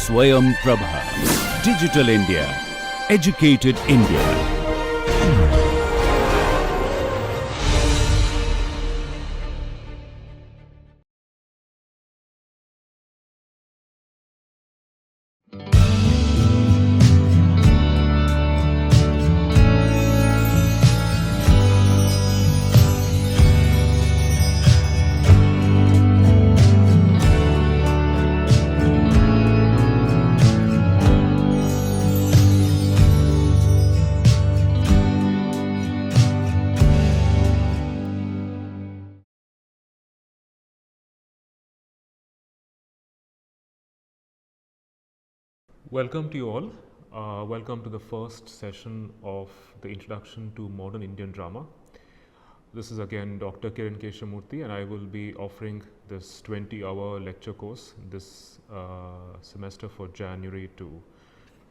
Swayam Prabha. Digital India. Educated India. Welcome to you all. Welcome to the first session of the Introduction to Modern Indian Drama. This is again Dr. Kiran Keshamurthy, and I will be offering this 20-hour lecture course this semester for January to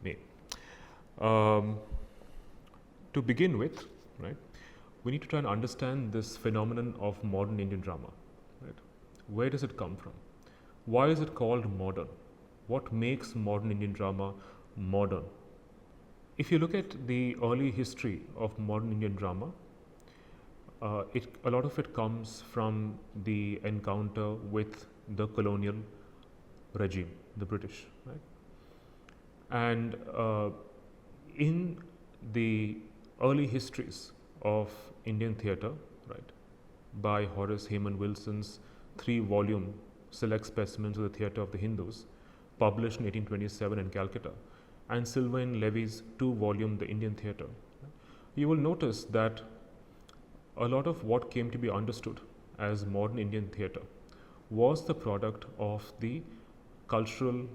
May. To begin with, right, we need to try and understand this phenomenon of modern Indian drama. Right? Where does it come from? Why is it called modern? What makes modern Indian drama modern? If you look at the early history of modern Indian drama, a lot of it comes from the encounter with the colonial regime, the British. Right? And in the early histories of Indian theatre, right, by Horace Hayman Wilson's 3-volume Select Specimens of the Theatre of the Hindus, published in 1827 in Calcutta, and Sylvain Levy's 2-volume The Indian Theatre, you will notice that a lot of what came to be understood as modern Indian theatre was the product of the cultural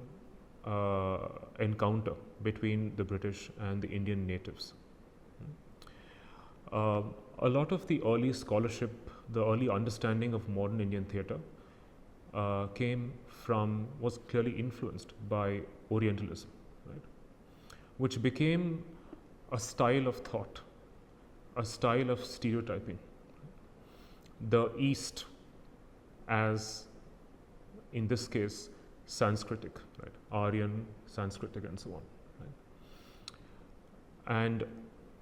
encounter between the British and the Indian natives. A lot of the early scholarship, the early understanding of modern Indian theatre was clearly influenced by Orientalism, right, which became a style of thought, a style of stereotyping. The East as, in this case, Sanskritic, right, Aryan, Sanskritic, and so on. Right? And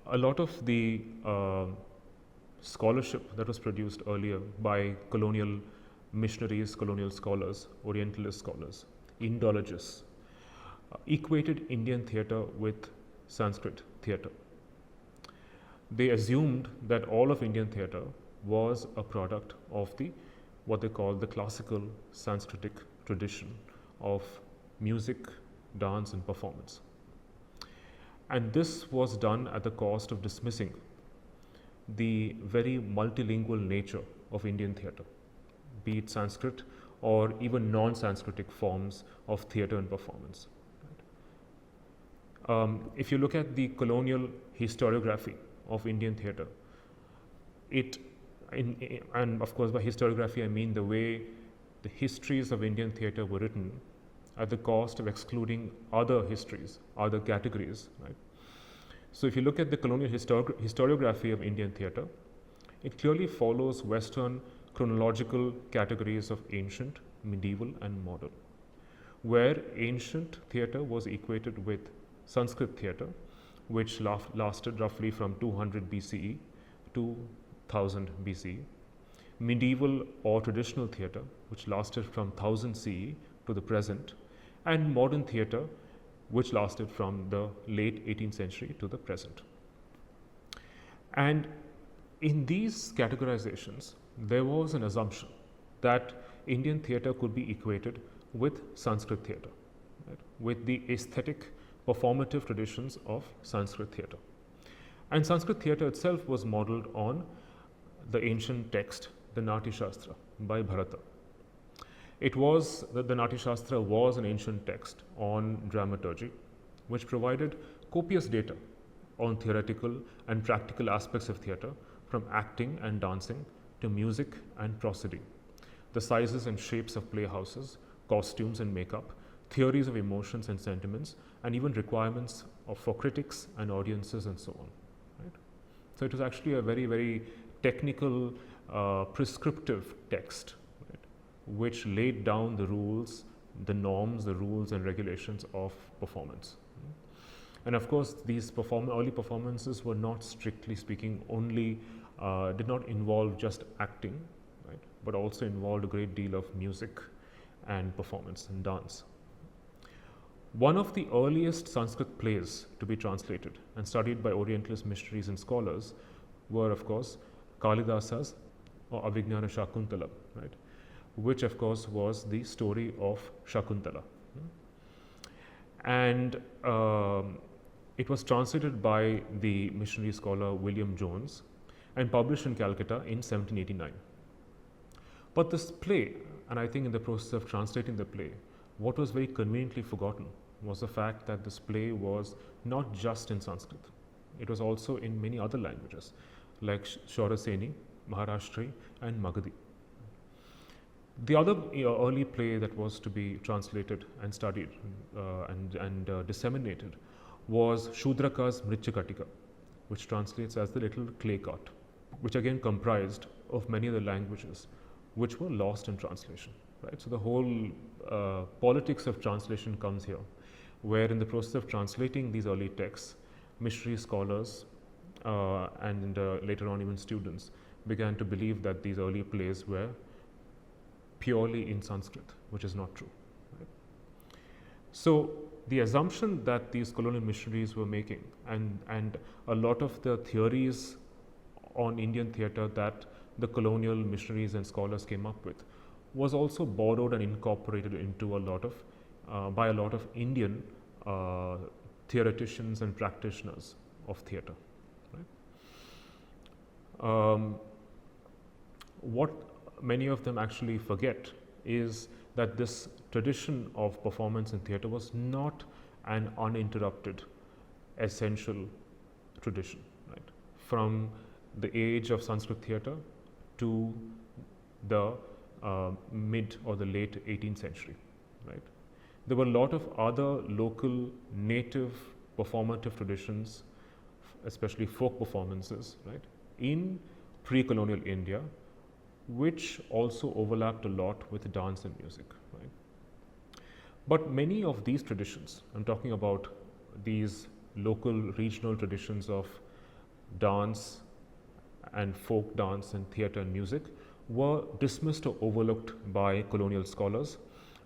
a lot of the scholarship that was produced earlier by colonial missionaries, colonial scholars, Orientalist scholars, Indologists, equated Indian theatre with Sanskrit theatre. They assumed that all of Indian theatre was a product of what they call the classical Sanskritic tradition of music, dance, and performance. And this was done at the cost of dismissing the very multilingual nature of Indian theatre, be it Sanskrit or even non-Sanskritic forms of theatre and performance. If you look at the colonial historiography of Indian theatre, and of course by historiography I mean the way the histories of Indian theatre were written at the cost of excluding other histories, other categories. Right? So if you look at the colonial historiography of Indian theatre, it clearly follows Western chronological categories of ancient, medieval, and modern, where ancient theatre was equated with Sanskrit theatre, which lasted roughly from 200 BCE to 1000 BCE, medieval or traditional theatre, which lasted from 1000 CE to the present, and modern theatre, which lasted from the late 18th century to the present. And in these categorizations, there was an assumption that Indian theatre could be equated with Sanskrit theatre, right, with the aesthetic, performative traditions of Sanskrit theatre. And Sanskrit theatre itself was modeled on the ancient text, the Nati Shastra by Bharata. It was that the Nati Shastra was an ancient text on dramaturgy, which provided copious data on theoretical and practical aspects of theatre, from acting and dancing to music and prosody, the sizes and shapes of playhouses, costumes and makeup, theories of emotions and sentiments, and even requirements for critics and audiences, and so on. Right? So it was actually a very, very technical, prescriptive text, right, which laid down the rules the norms, the rules and regulations of performance. And of course, these early performances were not, strictly speaking, only did not involve just acting, right, but also involved a great deal of music and performance and dance. One of the earliest Sanskrit plays to be translated and studied by Orientalist missionaries and scholars were, of course, Kalidasa's or Abhignana Shakuntala, right, which of course was the story of Shakuntala. And it was translated by the missionary scholar William Jones and published in Calcutta in 1789. But this play, and I think in the process of translating the play, what was very conveniently forgotten was the fact that this play was not just in Sanskrit. It was also in many other languages like Shauraseni, Maharashtri and Magadhi. The other early play that was to be translated and studied and disseminated was Shudraka's Mritchakatika, which translates as the little clay cart, which again comprised of many other languages which were lost in translation. Right? So the whole politics of translation comes here, where in the process of translating these early texts, missionary scholars and later on even students began to believe that these early plays were purely in Sanskrit, which is not true. Right? So the assumption that these colonial missionaries were making and a lot of the theories on Indian theatre that the colonial missionaries and scholars came up with was also borrowed and incorporated into a lot of by a lot of Indian theoreticians and practitioners of theatre. Right? What many of them actually forget is that this tradition of performance in theatre was not an uninterrupted, essential tradition. Right? From the age of Sanskrit theatre to the mid or the late 18th century. Right? There were a lot of other local native performative traditions, especially folk performances, right, in pre-colonial India, which also overlapped a lot with dance and music. Right? But many of these traditions, I'm talking about these local regional traditions of dance and folk dance and theatre and music, were dismissed or overlooked by colonial scholars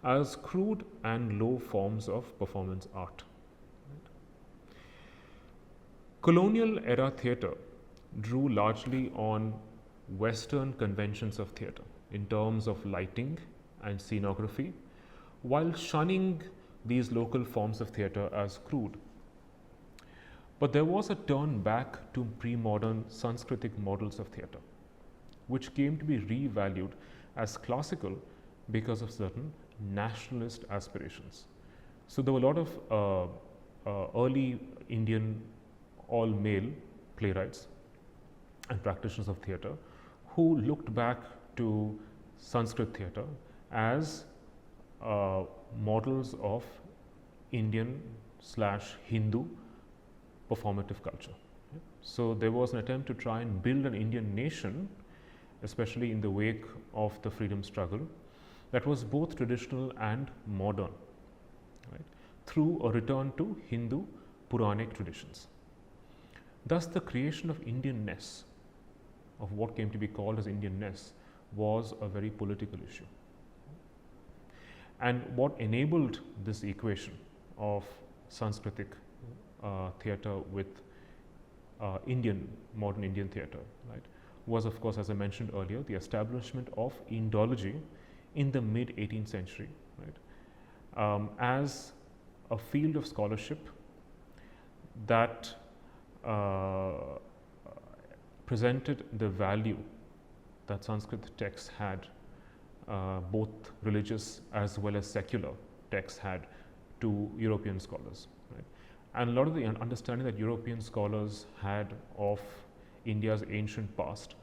as crude and low forms of performance art. Right? Colonial era theatre drew largely on Western conventions of theatre in terms of lighting and scenography, while shunning these local forms of theatre as crude. But there was a turn back to pre-modern Sanskritic models of theatre, which came to be revalued as classical because of certain nationalist aspirations. So there were a lot of early Indian all-male playwrights and practitioners of theatre who looked back to Sanskrit theatre as models of Indian/Hindu performative culture. So there was an attempt to try and build an Indian nation, especially in the wake of the freedom struggle, that was both traditional and modern, right, through a return to Hindu Puranic traditions. Thus, the creation of Indianness, of what came to be called as Indianness, was a very political issue. And what enabled this equation of Sanskritic theatre with modern Indian theatre, right, was, of course, as I mentioned earlier, the establishment of Indology in the mid 18th century, right, as a field of scholarship that presented the value that Sanskrit texts had, both religious as well as secular texts had, to European scholars. Right? And a lot of the understanding that European scholars had of India's ancient past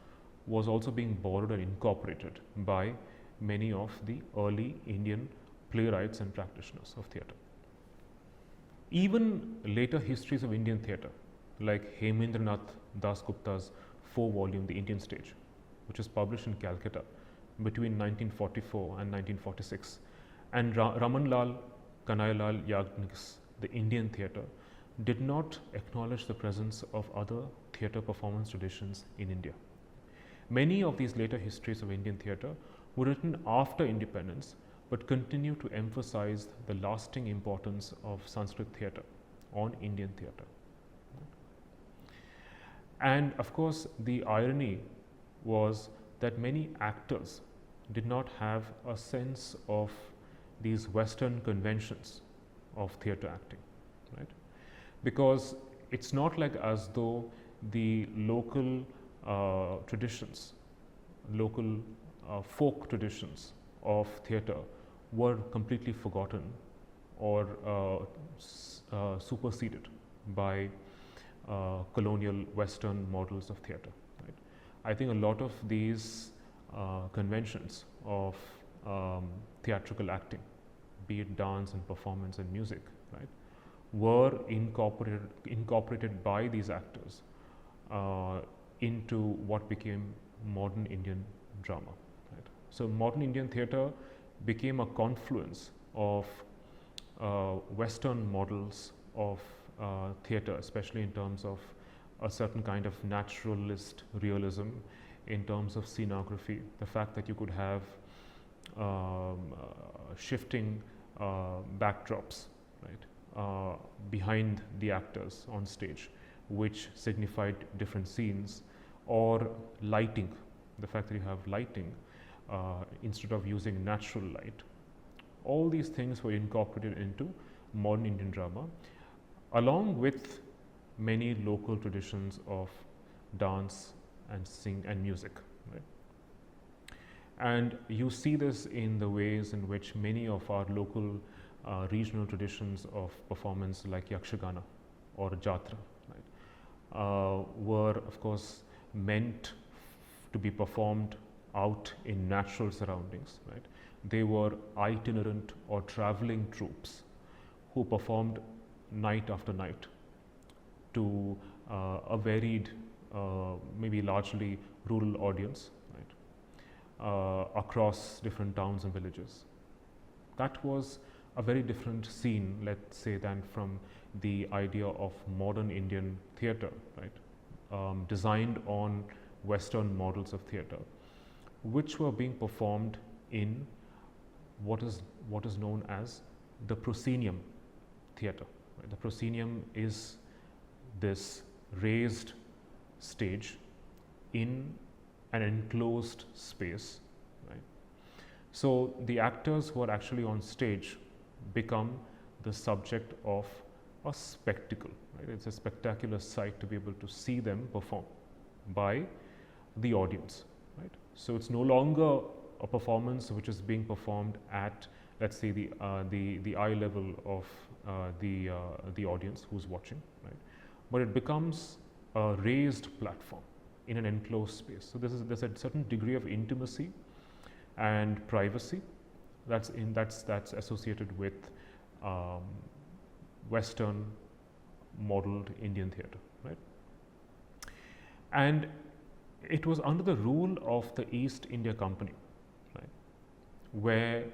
was also being borrowed and incorporated by many of the early Indian playwrights and practitioners of theatre. Even later histories of Indian theatre, like Hemendranath Dasgupta's 4-volume The Indian Stage, which was published in Calcutta between 1944 and 1946, And Ramanlal Kanayalal Yagnik's The Indian Theatre did not acknowledge the presence of other theatre performance traditions in India. Many of these later histories of Indian theatre were written after independence but continue to emphasize the lasting importance of Sanskrit theatre on Indian theatre. And of course, the irony was that many actors did not have a sense of these Western conventions of theatre acting, right? Because it's not like as though the local traditions, local folk traditions of theatre were completely forgotten or superseded by colonial Western models of theatre. Right? I think a lot of these conventions of theatrical acting, be it dance and performance and music, right, were incorporated by these actors into what became modern Indian drama. Right? So modern Indian theatre became a confluence of Western models of theatre, especially in terms of a certain kind of naturalist realism, in terms of scenography, the fact that you could have shifting backdrops, right, behind the actors on stage, which signified different scenes, or lighting, the fact that you have lighting instead of using natural light. All these things were incorporated into modern Indian drama, along with many local traditions of dance and sing and music. Right? And you see this in the ways in which many of our local regional traditions of performance, like Yakshagana or Jatra, right, were of course meant to be performed out in natural surroundings. Right? They were itinerant or traveling troupes who performed night after night to a varied, maybe largely rural audience, right, across different towns and villages. That was a very different scene, let's say, than from the idea of modern Indian theatre, right, designed on Western models of theatre, which were being performed in what is known as the proscenium theatre. Right? The proscenium is this raised stage in an enclosed space. Right? So the actors who are actually on stage become the subject of a spectacle. Right? It's a spectacular sight to be able to see them perform by the audience. Right? So it's no longer a performance which is being performed at, let's say, the eye level of the audience who's watching, right? But it becomes a raised platform in an enclosed space. So there's a certain degree of intimacy and privacy that's associated with Western modeled Indian theatre, right? And it was under the rule of the East India Company, right, where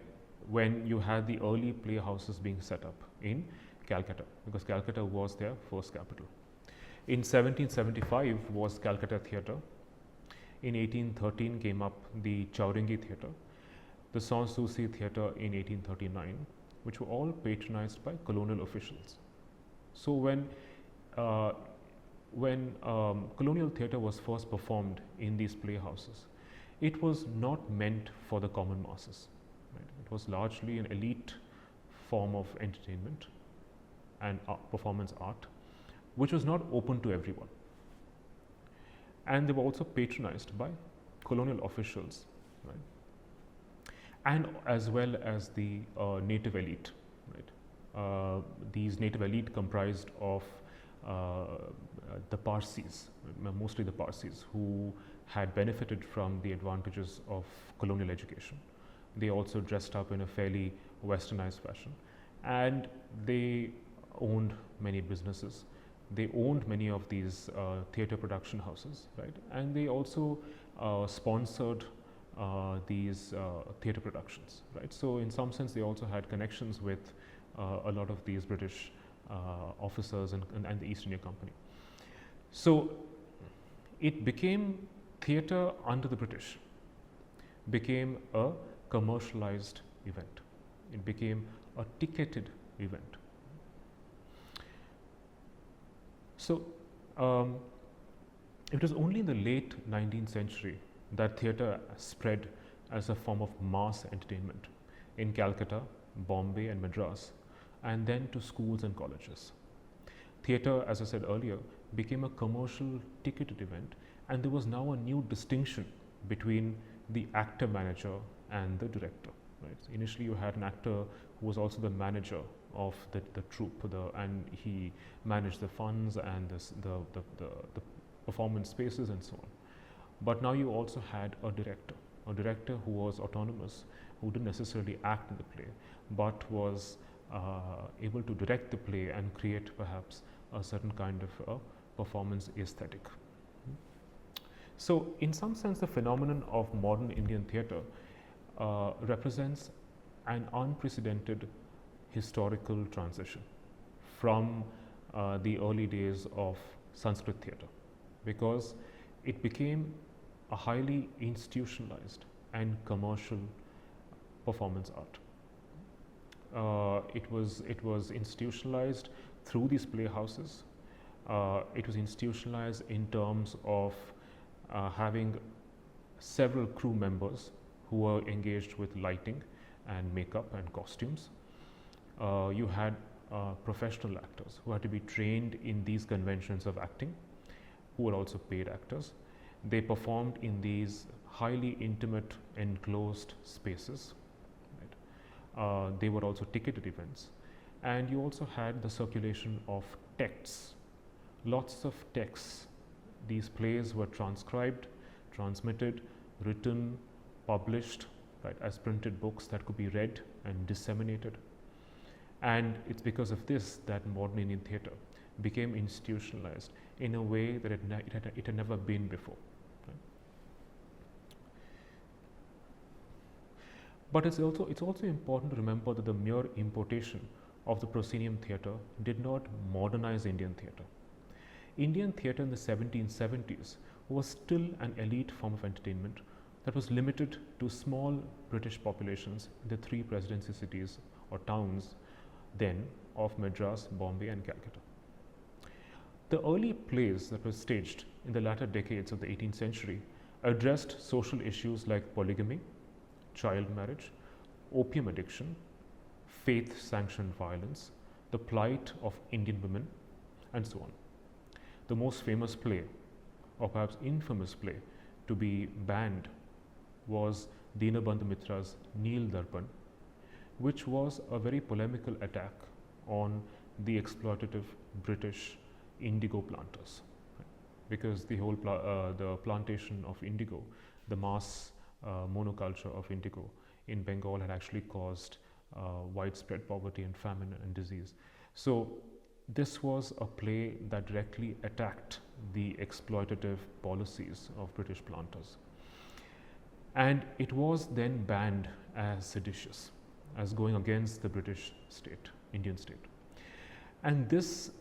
when you had the early playhouses being set up in Calcutta, because Calcutta was their first capital. In 1775 was Calcutta Theatre. In 1813 came up the Chowringhee Theatre, the Sanssouci Theatre in 1839, which were all patronized by colonial officials. So when colonial theatre was first performed in these playhouses, it was not meant for the common masses. Right? It was largely an elite form of entertainment and performance art, which was not open to everyone. And they were also patronized by colonial officials, right? And as well as the native elite. Right? These native elite comprised of the Parsis, mostly the Parsis, who had benefited from the advantages of colonial education. They also dressed up in a fairly westernized fashion, and they owned many businesses. They owned many of these theatre production houses, right? And they also sponsored these theatre productions, right? So in some sense, they also had connections with a lot of these British officers and the East India Company. So it became theatre under the British, became a commercialized event. It became a ticketed event. So it was only in the late 19th century that theatre spread as a form of mass entertainment in Calcutta, Bombay and Madras, and then to schools and colleges. Theatre, as I said earlier, became a commercial ticketed event, and there was now a new distinction between the actor manager and the director. Right? So initially, you had an actor who was also the manager of the troupe, and he managed the funds and the performance spaces and so on. But now you also had a director who was autonomous, who didn't necessarily act in the play, but was able to direct the play and create perhaps a certain kind of performance aesthetic. So in some sense, the phenomenon of modern Indian theatre represents an unprecedented historical transition from the early days of Sanskrit theatre, because it became a highly institutionalized and commercial performance art. It was institutionalized through these playhouses. It was institutionalized in terms of having several crew members who were engaged with lighting and makeup and costumes. You had professional actors who had to be trained in these conventions of acting, who were also paid actors. They performed in these highly intimate, enclosed spaces. Right? They were also ticketed events. And you also had the circulation of texts, lots of texts. These plays were transcribed, transmitted, written, published, right, as printed books that could be read and disseminated. And it's because of this that modern Indian theatre became institutionalized in a way that it had never been before. Right? But it's also important to remember that the mere importation of the proscenium theatre did not modernize Indian theatre. Indian theatre in the 1770s was still an elite form of entertainment that was limited to small British populations in the three presidency cities or towns then of Madras, Bombay and Calcutta. The early plays that were staged in the latter decades of the 18th century addressed social issues like polygamy, child marriage, opium addiction, faith-sanctioned violence, the plight of Indian women, and so on. The most famous play, or perhaps infamous play, to be banned was Dinabandhu Mitra's Neel Darpan, which was a very polemical attack on the exploitative British indigo planters, right? Because the whole the plantation of indigo, the mass monoculture of indigo in Bengal had actually caused widespread poverty and famine and disease. So this was a play that directly attacked the exploitative policies of British planters. And it was then banned as seditious, as going against the British state, Indian state. And this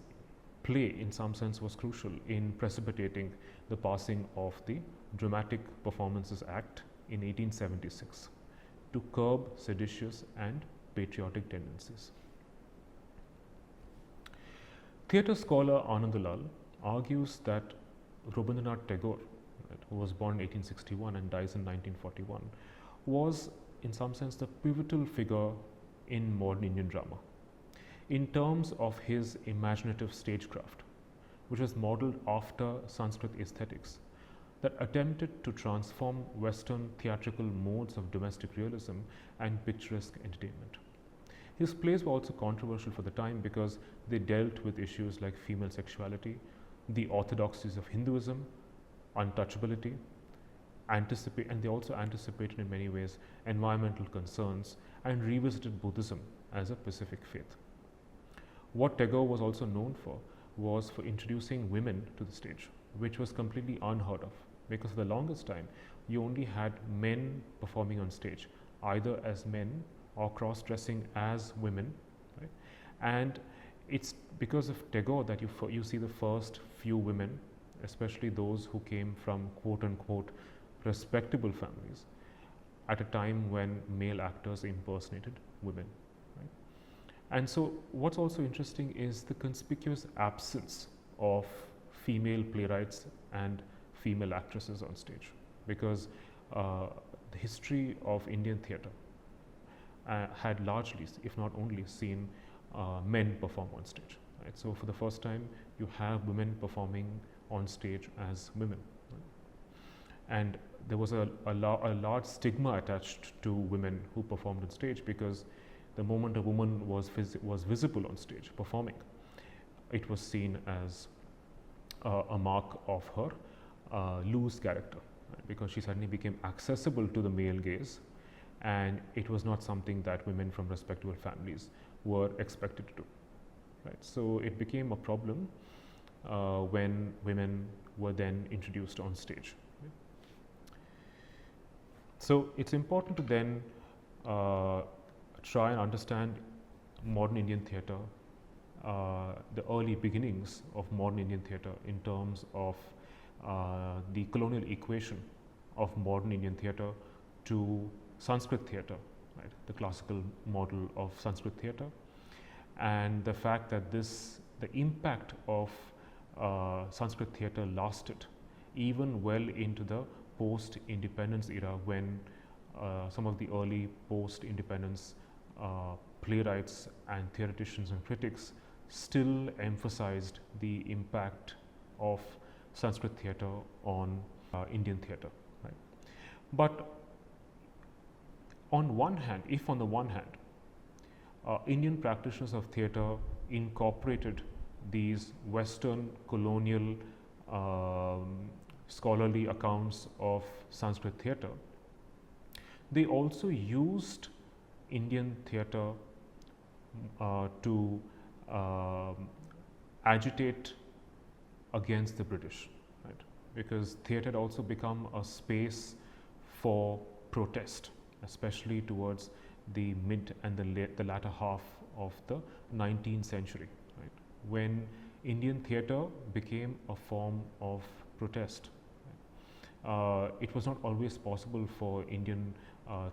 play, in some sense, was crucial in precipitating the passing of the Dramatic Performances Act in 1876 to curb seditious and patriotic tendencies. Theatre scholar Anandalal argues that Rabindranath Tagore, right, who was born in 1861 and dies in 1941, was in some sense the pivotal figure in modern Indian drama in terms of his imaginative stagecraft, which was modeled after Sanskrit aesthetics that attempted to transform Western theatrical modes of domestic realism and picturesque entertainment. His plays were also controversial for the time because they dealt with issues like female sexuality, the orthodoxies of Hinduism, untouchability, and they also anticipated in many ways environmental concerns and revisited Buddhism as a pacific faith. What Tagore was also known for was for introducing women to the stage, which was completely unheard of, because for the longest time, you only had men performing on stage, either as men or cross-dressing as women, right? And it's because of Tagore that you see the first few women, especially those who came from quote-unquote respectable families, at a time when male actors impersonated women. Right? And so what's also interesting is the conspicuous absence of female playwrights and female actresses on stage, because the history of Indian theatre had largely, if not only, seen men perform on stage. Right? So for the first time, you have women performing on stage as women. Right? And there was a large stigma attached to women who performed on stage, because the moment a woman was visible on stage performing, it was seen as a mark of her loose character, right? Because she suddenly became accessible to the male gaze, and it was not something that women from respectable families were expected to do. Right? So it became a problem when women were then introduced on stage. Right? So it's important to then try and understand modern Indian theatre, the early beginnings of modern Indian theatre in terms of the colonial equation of modern Indian theatre to Sanskrit theatre, right? The classical model of Sanskrit theatre, and the fact that the impact of Sanskrit theatre lasted even well into the post-independence era, when some of the early post-independence playwrights and theoreticians and critics still emphasized the impact of Sanskrit theatre on Indian theatre. Right? But on the one hand, Indian practitioners of theatre incorporated these Western colonial scholarly accounts of Sanskrit theatre, they also used Indian theatre to agitate against the British, right? Because theatre had also become a space for protest, especially towards the mid and the latter half of the 19th century, right? When Indian theatre became a form of protest. Right? It was not always possible for Indian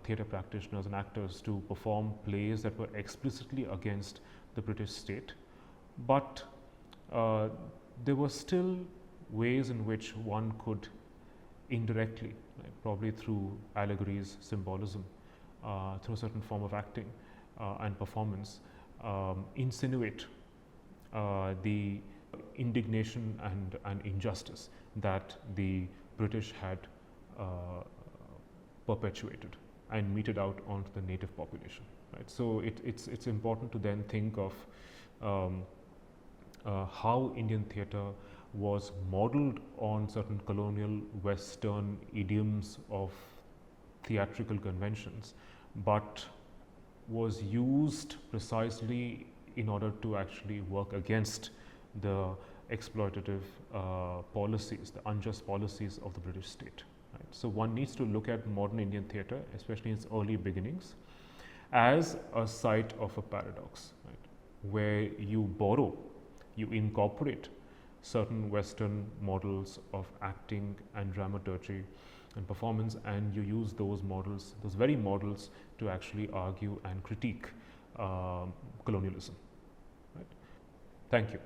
theatre practitioners and actors to perform plays that were explicitly against the British state, but there were still ways in which one could indirectly, right, probably through allegories, symbolism, through a certain form of acting and performance, insinuate the indignation and injustice that the British had perpetuated and meted out onto the native population. Right? So it's important to then think of how Indian theatre was modeled on certain colonial Western idioms of theatrical conventions, but was used precisely in order to actually work against the exploitative policies, the unjust policies of the British state. Right? So one needs to look at modern Indian theatre, especially in its early beginnings, as a site of a paradox, right? Where you borrow, you incorporate certain Western models of acting and dramaturgy and performance, and you use those models, those very models, to actually argue and critique colonialism. Right? Thank you.